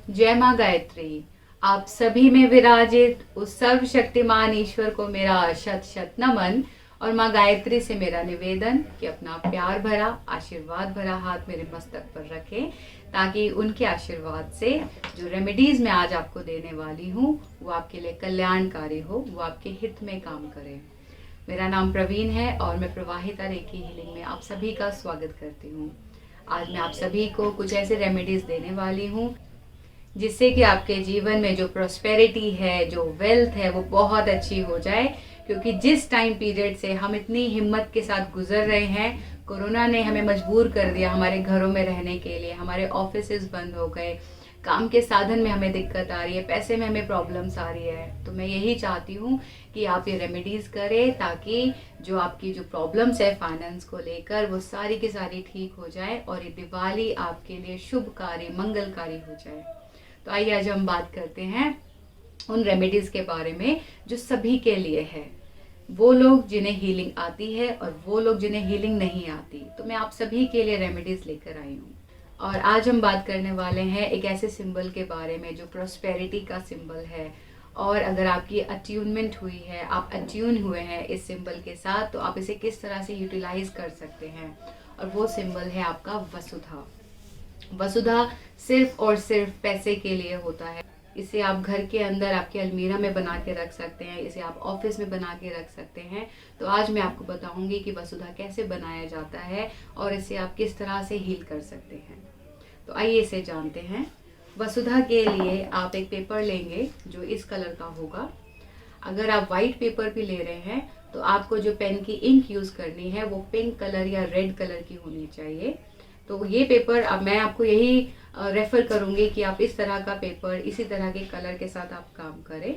जय माँ गायत्री। आप सभी में विराजित उस सर्वशक्तिमान ईश्वर को मेरा शत शत नमन। और माँ गायत्री से मेरा निवेदन कि अपना प्यार भरा आशीर्वाद भरा हाथ मेरे मस्तक पर रखें, ताकि उनके आशीर्वाद से जो रेमेडीज मैं आज आपको देने वाली हूँ वो आपके लिए कल्याणकारी हो, वो आपके हित में काम करे। मेरा नाम प्रवीण है और मैं प्रवाहिता रेकी हीलिंग में आप सभी का स्वागत करती हूँ। आज मैं आप सभी को कुछ ऐसे रेमेडीज देने वाली हूँ जिससे कि आपके जीवन में जो प्रोस्पेरिटी है, जो वेल्थ है, वो बहुत अच्छी हो जाए। क्योंकि जिस टाइम पीरियड से हम इतनी हिम्मत के साथ गुजर रहे हैं, कोरोना ने हमें मजबूर कर दिया हमारे घरों में रहने के लिए, हमारे ऑफिसेज बंद हो गए, काम के साधन में हमें दिक्कत आ रही है, पैसे में हमें प्रॉब्लम्स आ रही है। तो मैं यही चाहती हूँ कि आप ये रेमेडीज करें ताकि जो आपकी जो प्रॉब्लम्स है फाइनेंस को लेकर, वो सारी की सारी ठीक हो जाए और ये दिवाली आपके लिए शुभकारी मंगलकारी हो जाए। तो आइए आज हम बात करते हैं उन रेमेडीज के बारे में जो सभी के लिए है। वो लोग जिन्हें हीलिंग आती है और वो लोग जिन्हें हीलिंग नहीं आती। तो मैं आप सभी के लिए रेमेडीज लेकर आई हूँ। और आज हम बात करने वाले हैं एक ऐसे सिंबल के बारे में जो प्रोस्पेरिटी का सिंबल है। और अगर आपकी अट्यूनमेंट हुई है, आप अट्यून हुए हैं इस सिंबल के साथ, तो आप इसे किस तरह से यूटिलाइज कर सकते हैं। और वो सिंबल है आपका वसुधा। वसुधा सिर्फ और सिर्फ पैसे के लिए होता है। इसे आप घर के अंदर आपके अलमीरा में बना के रख सकते हैं, इसे आप ऑफिस में बना के रख सकते हैं। तो आज मैं आपको बताऊंगी कि वसुधा कैसे बनाया जाता है और इसे आप किस तरह से हील कर सकते हैं। तो आइए इसे जानते हैं। वसुधा के लिए आप एक पेपर लेंगे जो इस कलर का होगा। अगर आप वाइट पेपर भी ले रहे हैं तो आपको जो पेन की इंक यूज करनी है वो पिंक कलर या रेड कलर की होनी चाहिए। तो ये पेपर अब मैं आपको यही रेफर करूंगी कि आप इस तरह का पेपर, इसी तरह के कलर के साथ आप काम करें।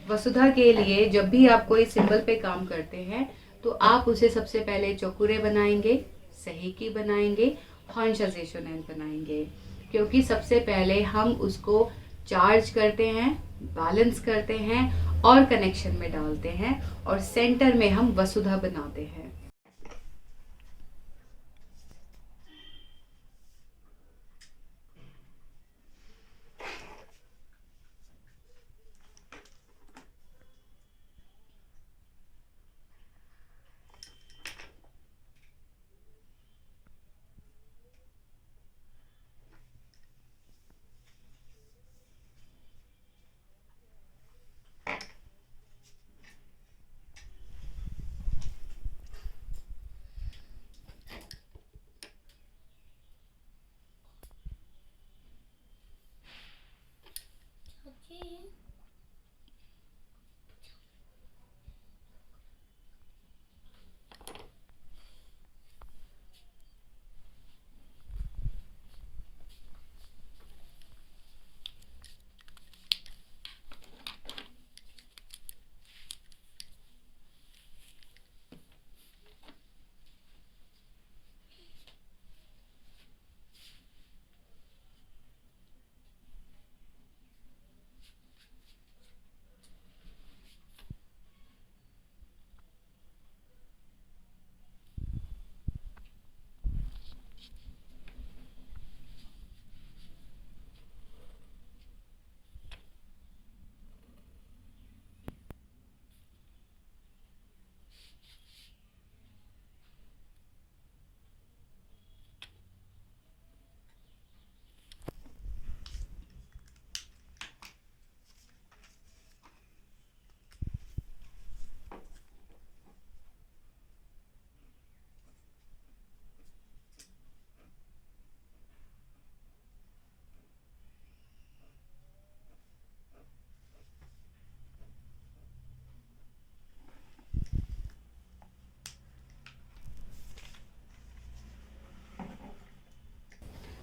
वसुधा के लिए जब भी आप कोई सिंबल पे काम करते हैं तो आप उसे सबसे पहले चौकुरे बनाएंगे, सही की बनाएंगे, हॉन्शेशोनेंट बनाएंगे। क्योंकि सबसे पहले हम उसको चार्ज करते हैं, बैलेंस करते हैं और कनेक्शन में डालते हैं और सेंटर में हम वसुधा बनाते हैं।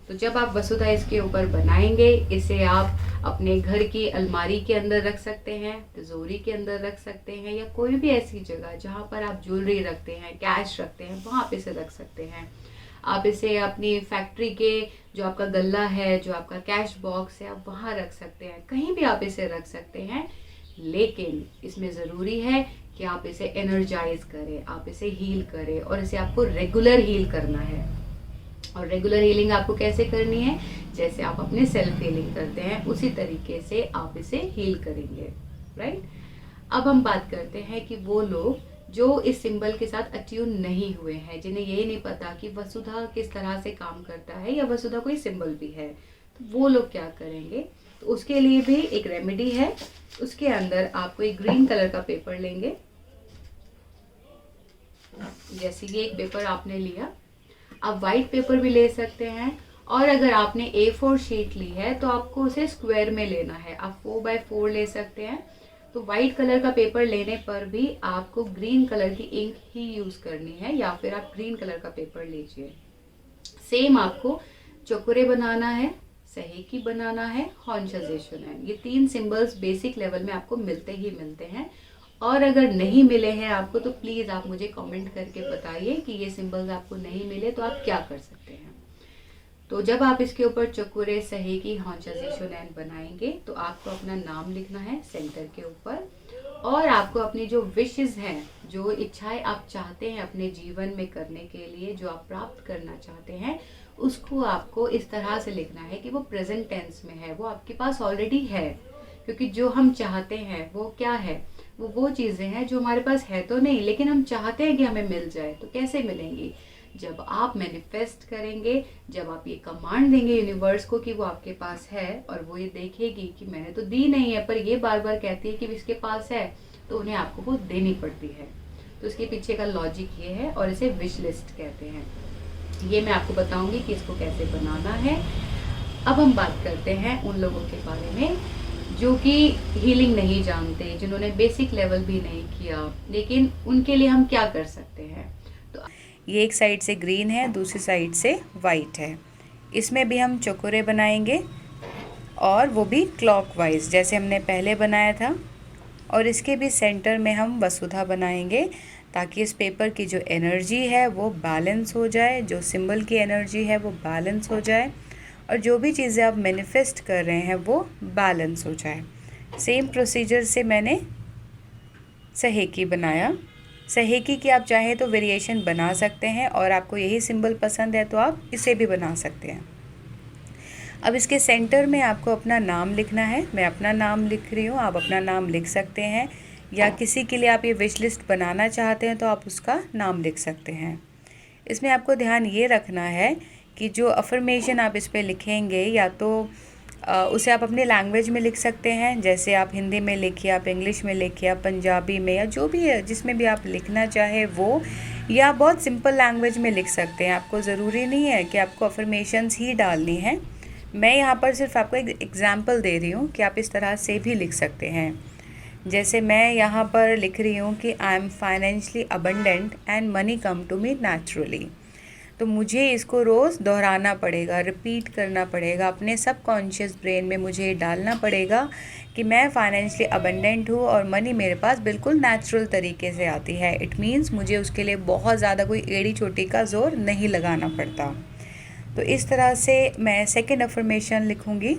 तो जब आप वसुधा इसके ऊपर बनाएंगे, इसे आप अपने घर की अलमारी के अंदर रख सकते हैं, तिजोरी के अंदर रख सकते हैं, या कोई भी ऐसी जगह जहां पर आप ज्वेलरी रखते हैं, कैश रखते हैं, वहां पे इसे रख सकते हैं। आप इसे अपनी फैक्ट्री के जो आपका गल्ला है, जो आपका कैश बॉक्स है, आप वहां रख सकते हैं, कहीं भी आप इसे रख सकते हैं। लेकिन इसमें ज़रूरी है कि आप इसे एनर्जाइज करें, आप इसे हील करें, और इसे आपको रेगुलर हील करना है। और रेगुलर हीलिंग आपको कैसे करनी है, जैसे आप अपने सेल्फ हीलिंग करते हैं उसी तरीके से आप इसे हील करेंगे, राइट। अब हम बात करते हैं कि वो लोग जो इस सिंबल के साथ अट्यून नहीं हुए हैं, जिन्हें ये नहीं पता कि वसुधा किस तरह से काम करता है या वसुधा कोई सिंबल भी है, तो वो लोग क्या करेंगे। तो उसके लिए भी एक रेमेडी है। उसके अंदर आपको एक ग्रीन कलर का पेपर लेंगे, जैसे ये एक पेपर आपने लिया, आप व्हाइट पेपर भी ले सकते हैं, और अगर आपने A4 शीट ली है तो आपको उसे स्क्वायर में लेना है, आप 4x4 ले सकते हैं। तो व्हाइट कलर का पेपर लेने पर भी आपको ग्रीन कलर की इंक ही यूज करनी है, या फिर आप ग्रीन कलर का पेपर लीजिए। सेम आपको चौकुरे बनाना है, सहेकी बनाना है, हॉन्शजेशन है, ये 3 सिंबल्स बेसिक लेवल में आपको मिलते ही मिलते हैं। और अगर नहीं मिले हैं आपको तो प्लीज आप मुझे कमेंट करके बताइए कि ये सिंबल्स आपको नहीं मिले तो आप क्या कर सकते हैं। तो जब आप इसके ऊपर चौकुरे, सहेकी, हॉन्शजेशन बनाएंगे तो आपको अपना नाम लिखना है सेंटर के ऊपर, और आपको अपनी जो विशेस हैं, जो इच्छाएं आप चाहते हैं अपने जीवन में करने के लिए, जो आप प्राप्त करना चाहते हैं, उसको आपको इस तरह से लिखना है कि वो प्रेजेंट टेंस में है, वो आपके पास ऑलरेडी है। क्योंकि जो हम चाहते हैं वो क्या है, वो चीजें हैं जो हमारे पास है तो नहीं, लेकिन हम चाहते हैं कि हमें मिल जाए। तो कैसे मिलेंगी, जब आप मैनिफेस्ट करेंगे, जब आप ये कमांड देंगे यूनिवर्स को कि वो आपके पास है, और वो ये देखेगी कि मैंने तो दी नहीं है पर ये बार बार कहती है कि इसके पास है, तो उन्हें आपको वो देनी पड़ती है। तो इसके पीछे का लॉजिक ये है, और इसे विश लिस्ट कहते हैं। ये मैं आपको बताऊंगी कि इसको कैसे बनाना है। अब हम बात करते हैं उन लोगों के बारे में जो कि हीलिंग नहीं जानते, जिन्होंने बेसिक लेवल भी नहीं किया, लेकिन उनके लिए हम क्या कर सकते हैं। तो ये एक साइड से ग्रीन है, दूसरी साइड से वाइट है। इसमें भी हम चौकुरे बनाएंगे, और वो भी क्लॉकवाइज जैसे हमने पहले बनाया था। और इसके भी सेंटर में हम वसुधा बनाएंगे, ताकि इस पेपर की जो एनर्जी है वो बैलेंस हो जाए, जो सिंबल की एनर्जी है वो बैलेंस हो जाए, और जो भी चीज़ें आप मैनिफेस्ट कर रहे हैं वो बैलेंस हो जाए। सेम प्रोसीजर से मैंने सहेकी बनाया। सहेकी की आप चाहें तो वेरिएशन बना सकते हैं, और आपको यही सिंबल पसंद है तो आप इसे भी बना सकते हैं। अब इसके सेंटर में आपको अपना नाम लिखना है। मैं अपना नाम लिख रही हूँ, आप अपना नाम लिख सकते हैं, या किसी के लिए आप ये विश लिस्ट बनाना चाहते हैं तो आप उसका नाम लिख सकते हैं। इसमें आपको ध्यान ये रखना है कि जो अफर्मेशन आप इस पर लिखेंगे, या तो उसे आप अपने लैंग्वेज में लिख सकते हैं, जैसे आप हिंदी में लिखिए, आप इंग्लिश में लिखिए, आप पंजाबी में, या जो भी है जिसमें भी आप लिखना चाहे वो, या बहुत सिंपल लैंग्वेज में लिख सकते हैं। आपको ज़रूरी नहीं है कि आपको अफर्मेशंस ही डालनी है। मैं यहाँ पर सिर्फ आपको एक एग्जाम्पल दे रही हूँ कि आप इस तरह से भी लिख सकते हैं। जैसे मैं यहाँ पर लिख रही हूँ कि I am financially abundant and money come to me naturally. तो मुझे इसको रोज़ दोहराना पड़ेगा, रिपीट करना पड़ेगा, अपने सबकॉन्शियस ब्रेन में मुझे डालना पड़ेगा कि मैं फाइनेंशियली अबंडेंट हूँ और मनी मेरे पास बिल्कुल नेचुरल तरीके से आती है। इट मीन्स मुझे उसके लिए बहुत ज़्यादा कोई एड़ी चोटी का ज़ोर नहीं लगाना पड़ता। तो इस तरह से मैं सेकेंड अफर्मेशन लिखूँगी।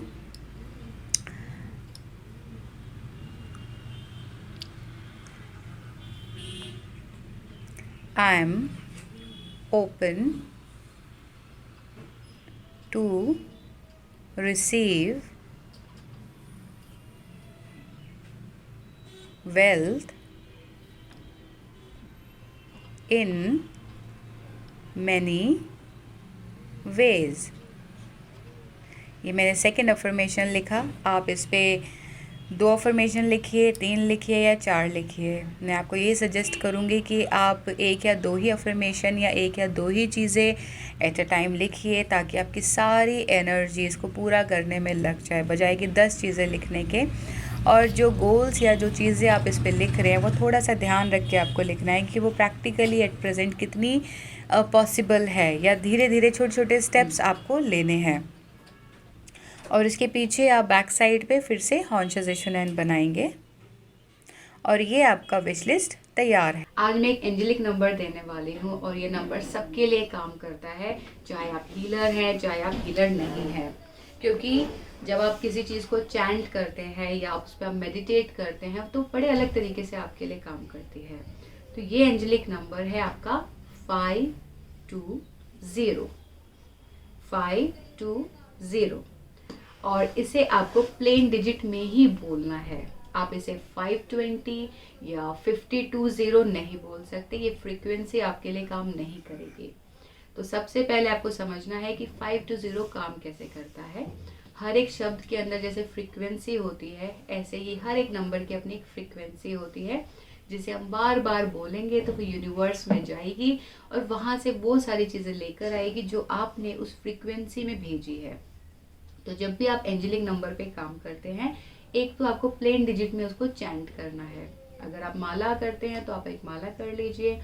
I am open to receive wealth in many ways। ये मैंने सेकेंड अफर्मेशन लिखा। आप इस पर 2 अफर्मेशन लिखिए, 3 लिखिए या 4 लिखिए। मैं आपको ये सजेस्ट करूँगी कि आप 1 या 2 ही अफर्मेशन या 1 या 2 ही चीज़ें एट अ टाइम लिखिए, ताकि आपकी सारी एनर्जी इसको पूरा करने में लग जाए, बजाय कि 10 चीज़ें लिखने के। और जो गोल्स या जो चीज़ें आप इस पर लिख रहे हैं वो थोड़ा सा ध्यान रख के आपको लिखना है कि वो प्रैक्टिकली एट प्रेजेंट कितनी पॉसिबल है, या धीरे धीरे छोटे छोटे स्टेप्स आपको लेने हैं। और इसके पीछे आप बैक साइड पे फिर से हॉन्शजेशन बनाएंगे, और ये आपका विश लिस्ट तैयार है। आज मैं एक एंजेलिक नंबर देने वाली हूँ, और ये नंबर सबके लिए काम करता है, चाहे आप हीलर हैं चाहे आप हीलर नहीं हैं। क्योंकि जब आप किसी चीज़ को चैंट करते हैं या उस पर आप मेडिटेट करते हैं तो बड़े अलग तरीके से आपके लिए काम करती है। तो ये एंजेलिक नंबर है आपका 520। 520 और इसे आपको प्लेन डिजिट में ही बोलना है। आप इसे 520 या 520 नहीं बोल सकते, ये फ्रीक्वेंसी आपके लिए काम नहीं करेगी। तो सबसे पहले आपको समझना है कि 520 काम कैसे करता है। हर एक शब्द के अंदर जैसे फ्रीक्वेंसी होती है, ऐसे ही हर एक नंबर की अपनी एक फ्रीक्वेंसी होती है, जिसे हम बार बार बोलेंगे तो वो यूनिवर्स में जाएगी और वहां से वो सारी चीजें लेकर आएगी जो आपने उस फ्रीक्वेंसी में भेजी है। तो जब भी आप एंजेलिक नंबर पे काम करते हैं, एक तो आपको प्लेन डिजिट में उसको चैंट करना है। अगर आप माला करते हैं तो आप एक माला कर लीजिए,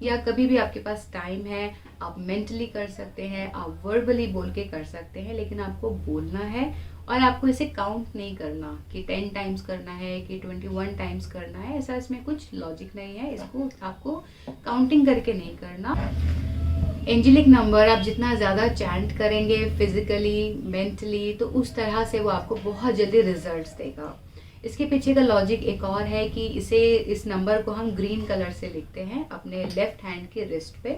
या कभी भी आपके पास टाइम है आप मेंटली कर सकते हैं, आप वर्बली बोल के कर सकते हैं, लेकिन आपको बोलना है और आपको इसे काउंट नहीं करना कि 10 टाइम्स करना है कि 21 टाइम्स करना है। ऐसा इसमें कुछ लॉजिक नहीं है, इसको आपको काउंटिंग करके नहीं करना। एंजेलिक नंबर आप जितना ज़्यादा चैंट करेंगे फिजिकली मेंटली, तो उस तरह से वो आपको बहुत जल्दी रिजल्ट्स देगा। इसके पीछे का लॉजिक एक और है कि इस नंबर को हम ग्रीन कलर से लिखते हैं अपने लेफ्ट हैंड के रिस्ट पे।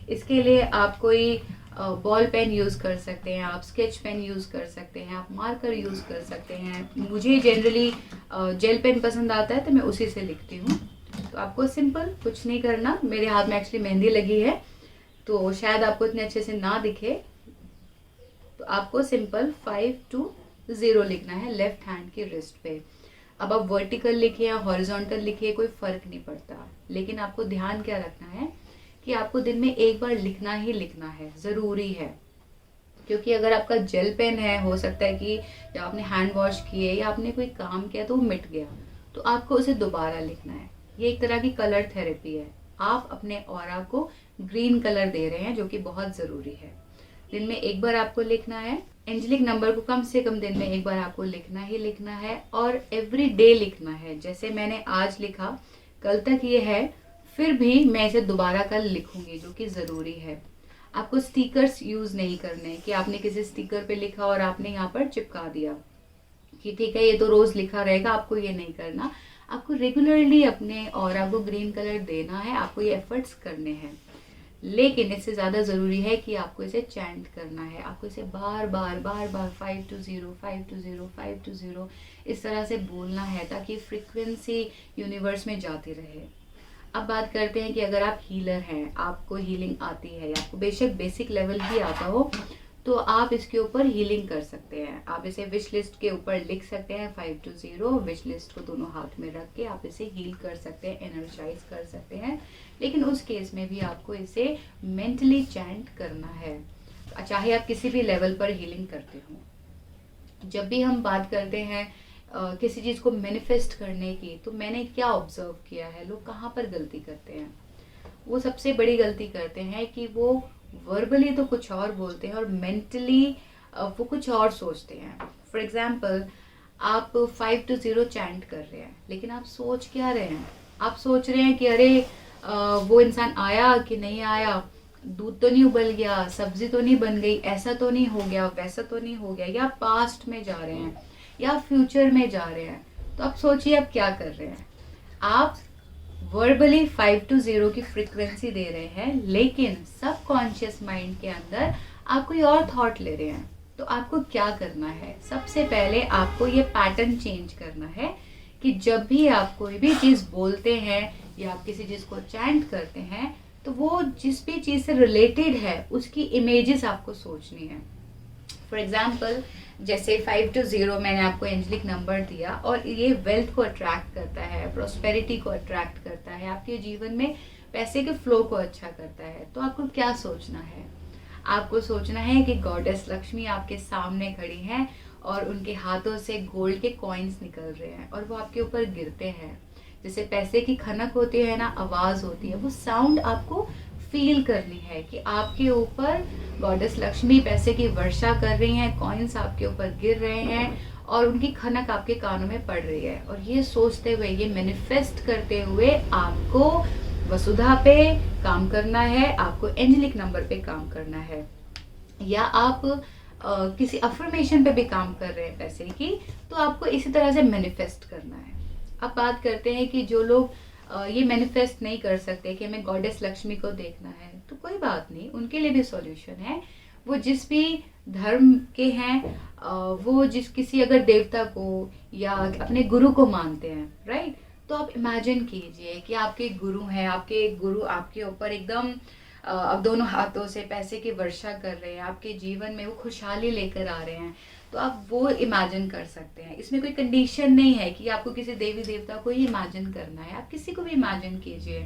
इसके लिए आप कोई बॉल पेन यूज़ कर सकते हैं, आप स्केच पेन यूज़ कर सकते हैं, आप मार्कर यूज़ कर सकते हैं। मुझे जनरली जेल पेन पसंद आता है तो मैं उसी से लिखती हूँ। तो आपको सिंपल कुछ नहीं करना। मेरे हाथ में एक्चुअली मेहंदी लगी है तो शायद आपको इतने अच्छे से ना दिखे, तो आपको सिंपल 520 लिखना है लेफ्ट हैंड की रिस्ट पे। अब आप वर्टिकल लिखिए या हॉरिजॉन्टल लिखिए, कोई फर्क नहीं पड़ता, लेकिन आपको ध्यान क्या रखना है कि आपको दिन में एक बार लिखना ही लिखना है, जरूरी है। क्योंकि अगर आपका जेल पेन है, हो सकता है कि जब आपने हैंड वॉश किए या आपने कोई काम किया तो वो मिट गया, तो आपको उसे दोबारा लिखना है। ये एक तरह की कलर थेरेपी है। आप अपने ऑरा को ग्रीन कलर दे रहे हैं, जो कि बहुत जरूरी है। दिन में एक बार आपको लिखना है। एंजेलिक नंबर को कम से कम दिन में एक बार आपको लिखना ही लिखना है, और एवरी डे लिखना है। जैसे मैंने आज लिखा, कल तक ये है, फिर भी मैं इसे दोबारा कल लिखूंगी, जो कि जरूरी है। आपको स्टिकर्स यूज नहीं करने कि आपने किसी स्टिकर पे लिखा और आपने यहाँ पर चिपका दिया कि ठीक है ये तो रोज लिखा रहेगा। आपको ये नहीं करना। आपको रेगुलरली अपने ऑरा को ग्रीन कलर देना है, आपको ये एफर्ट्स करने हैं। लेकिन इससे ज्यादा जरूरी है कि आपको इसे चैंट करना है। आपको इसे बार बार 520 520 520 इस तरह से बोलना है, ताकि फ्रीक्वेंसी यूनिवर्स में जाती रहे। अब बात करते हैं कि अगर आप हीलर हैं, आपको हीलिंग आती है, या आपको बेशक बेसिक लेवल भी आता हो, तो आप इसके ऊपर हीलिंग कर सकते हैं। आप इसे विश लिस्ट के ऊपर लिख सकते हैं 520, विश लिस्ट को दोनों हाथ में रख के आप इसे हील कर सकते हैं, एनर्जाइज कर सकते हैं। लेकिन उस केस में भी आपको इसे मेंटली चैंट करना है, चाहे आप किसी भी लेवल पर हीलिंग करते हो। जब भी हम बात करते हैं किसी चीज को मैनिफेस्ट करने की, तो मैंने क्या ऑब्जर्व किया है, लोग कहाँ पर गलती करते हैं। वो सबसे बड़ी गलती करते हैं कि वो वर्बली तो कुछ और बोलते हैं और मेंटली वो कुछ और सोचते हैं। फॉर एग्जाम्पल, आप 520 चैंट कर रहे हैं, लेकिन आप सोच क्या रहे हैं? आप सोच रहे हैं कि अरे वो इंसान आया कि नहीं आया, दूध तो नहीं उबल गया, सब्जी तो नहीं बन गई, ऐसा तो नहीं हो गया, वैसा तो नहीं हो गया। या पास्ट में जा रहे हैं या फ्यूचर में जा रहे हैं, तो आप सोचिए आप क्या कर रहे हैं। आप वर्बली 520 की फ्रीक्वेंसी दे रहे हैं, लेकिन सबकॉन्शियस माइंड के अंदर आप कोई और थॉट ले रहे हैं। तो आपको क्या करना है? सबसे पहले आपको ये पैटर्न चेंज करना है कि जब भी आप कोई भी चीज बोलते हैं या आप किसी चीज को चैंट करते हैं, तो वो जिस भी चीज से रिलेटेड है उसकी इमेजेस आपको सोचनी है। फॉर एग्जाम्पल, जैसे 520 मैंने आपको एंजेलिक नंबर दिया, और ये वेल्थ को अट्रैक्ट करता है, प्रोस्पेरिटी को अट्रैक्ट करता है, आपके जीवन में पैसे के फ्लो को अच्छा करता है। तो आपको क्या सोचना है? आपको सोचना है कि गॉडेस लक्ष्मी आपके सामने खड़ी हैं और उनके हाथों से गोल्ड के कॉइन्स निकल रहे हैं और वो आपके ऊपर गिरते हैं। जैसे पैसे की खनक होती है ना, आवाज होती है, वो साउंड आपको फील करनी है कि आपके ऊपर गॉडेस लक्ष्मी पैसे की वर्षा कर रही हैं, कॉइन्स आपके ऊपर गिर रहे हैं और उनकी खनक आपके कानों में पड़ रही है। और ये सोचते हुए, ये मैनिफेस्ट करते हुए आपको वसुधा पे काम करना है, आपको एंजेलिक नंबर पे काम करना है, या आप किसी अफर्मेशन पे भी काम कर रहे हैं पैसे की, तो आपको इसी तरह से मैनिफेस्ट करना है। अब बात करते हैं कि जो लोग ये मैनिफेस्ट नहीं कर सकते कि हमें गॉडेस लक्ष्मी को देखना है, तो कोई बात नहीं, उनके लिए भी सॉल्यूशन है। वो जिस भी धर्म के हैं, वो जिस किसी अगर देवता को या अपने गुरु को मानते हैं, राइट, तो आप इमेजिन कीजिए कि आपके गुरु हैं, आपके गुरु आपके ऊपर एकदम अब दोनों हाथों से पैसे की वर्षा कर रहे हैं, आपके जीवन में वो खुशहाली लेकर आ रहे हैं, तो आप वो इमेजिन कर सकते हैं। इसमें कोई कंडीशन नहीं है कि आपको किसी देवी देवता को ही इमेजिन करना है, आप किसी को भी इमेजिन कीजिए।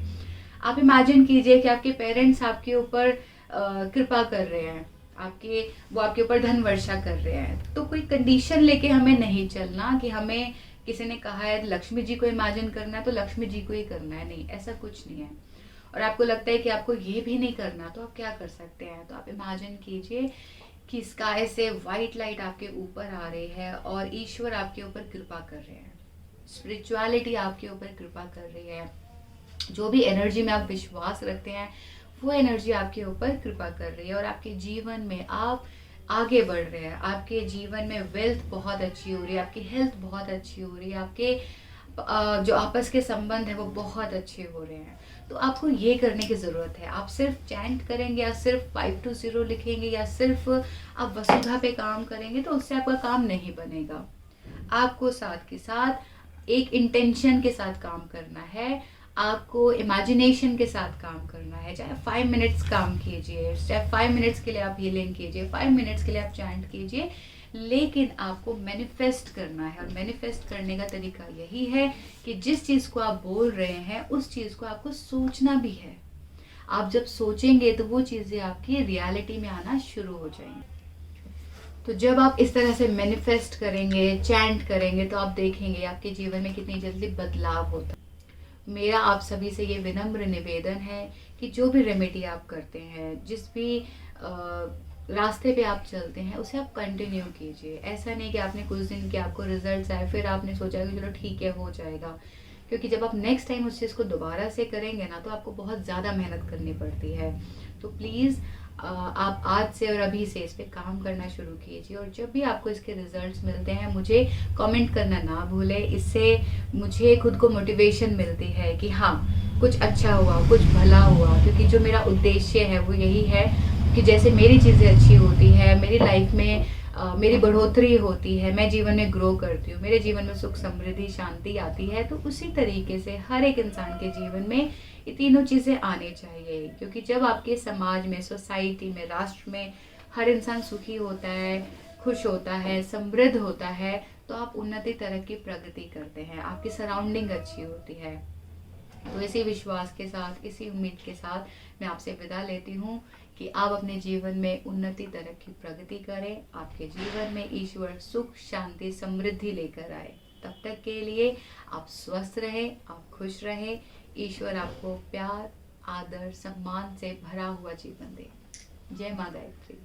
आप इमेजिन कीजिए कि आपके पेरेंट्स आपके ऊपर कृपा कर रहे हैं, वो आपके ऊपर धन वर्षा कर रहे हैं। तो कोई कंडीशन लेके हमें नहीं चलना कि हमें किसी ने कहा है लक्ष्मी जी को इमेजिन करना है तो लक्ष्मी जी को ही करना है, नहीं, ऐसा कुछ नहीं है। और आपको लगता है कि आपको ये भी नहीं करना, तो आप क्या कर सकते हैं, तो आप इमेजिन कीजिए कि स्काई से वाइट लाइट आपके ऊपर आ रही है और ईश्वर आपके ऊपर कृपा कर रहे हैं, स्पिरिचुअलिटी आपके ऊपर कृपा कर रही है। जो भी एनर्जी में आप विश्वास रखते हैं वो एनर्जी आपके ऊपर कृपा कर रही है और आपके जीवन में आप आगे बढ़ रहे हैं। आपके जीवन में वेल्थ बहुत अच्छी हो रही है, आपकी हेल्थ बहुत अच्छी हो रही है, आपके जो आपस के संबंध है वो बहुत अच्छे हो रहे हैं। तो आपको ये करने की ज़रूरत है। आप सिर्फ चैंट करेंगे या सिर्फ 520 लिखेंगे या सिर्फ आप वसुधा पे काम करेंगे तो उससे आपका काम नहीं बनेगा। आपको साथ के साथ एक इंटेंशन के साथ काम करना है, आपको इमेजिनेशन के साथ काम करना है। चाहे 5 मिनट्स काम कीजिए, चाहे 5 मिनट्स के लिए आप हीलिंग कीजिए, 5 मिनट्स के लिए आप चैंट कीजिए, लेकिन आपको मैनिफेस्ट करना है। और मैनिफेस्ट करने का तरीका यही है कि जिस चीज़ को आप बोल रहे हैं उस चीज़ को आपको सोचना भी है। आप जब सोचेंगे तो वो चीज़ें आपकी रियलिटी में आना शुरू हो जाएंगी। तो जब आप इस तरह से मैनिफेस्ट करेंगे, चैंट करेंगे, तो आप देखेंगे आपके जीवन में कितनी जल्दी बदलाव होता है। मेरा आप सभी से ये विनम्र निवेदन है कि जो भी रेमेडी आप करते हैं, जिस भी रास्ते पे आप चलते हैं, उसे आप कंटिन्यू कीजिए। ऐसा नहीं कि आपने कुछ दिन के आपको रिजल्ट्स आए फिर आपने सोचा कि चलो ठीक है हो जाएगा, क्योंकि जब आप नेक्स्ट टाइम उस चीज़ को दोबारा से करेंगे ना तो आपको बहुत ज़्यादा मेहनत करनी पड़ती है। तो प्लीज़ आप आज से और अभी से इस पर काम करना शुरू कीजिए और जब भी आपको इसके रिजल्ट्स मिलते हैं मुझे कमेंट करना ना भूलें। इससे मुझे खुद को मोटिवेशन मिलती है कि हाँ कुछ अच्छा हुआ, कुछ भला हुआ, क्योंकि जो मेरा उद्देश्य है वो यही है कि जैसे मेरी चीज़ें अच्छी होती है, मेरी लाइफ में मेरी बढ़ोतरी होती है, मैं जीवन में ग्रो करती हूँ, मेरे जीवन में सुख समृद्धि शांति आती है, तो उसी तरीके से हर एक इंसान के जीवन में ये तीनों चीज़ें आनी चाहिए। क्योंकि जब आपके समाज में, सोसाइटी में, राष्ट्र में हर इंसान सुखी होता है, खुश होता है, समृद्ध होता है, तो आप उन्नति, तरक्की, प्रगति करते हैं, आपकी सराउंडिंग अच्छी होती है। तो इसी विश्वास के साथ, इसी उम्मीद के साथ मैं आपसे विदा लेती हूँ कि आप अपने जीवन में उन्नति, तरक्की, प्रगति करें, आपके जीवन में ईश्वर सुख, शांति, समृद्धि लेकर आए। तब तक के लिए आप स्वस्थ रहें, आप खुश रहें, ईश्वर आपको प्यार, आदर, सम्मान से भरा हुआ जीवन दे। जय मां गायत्री।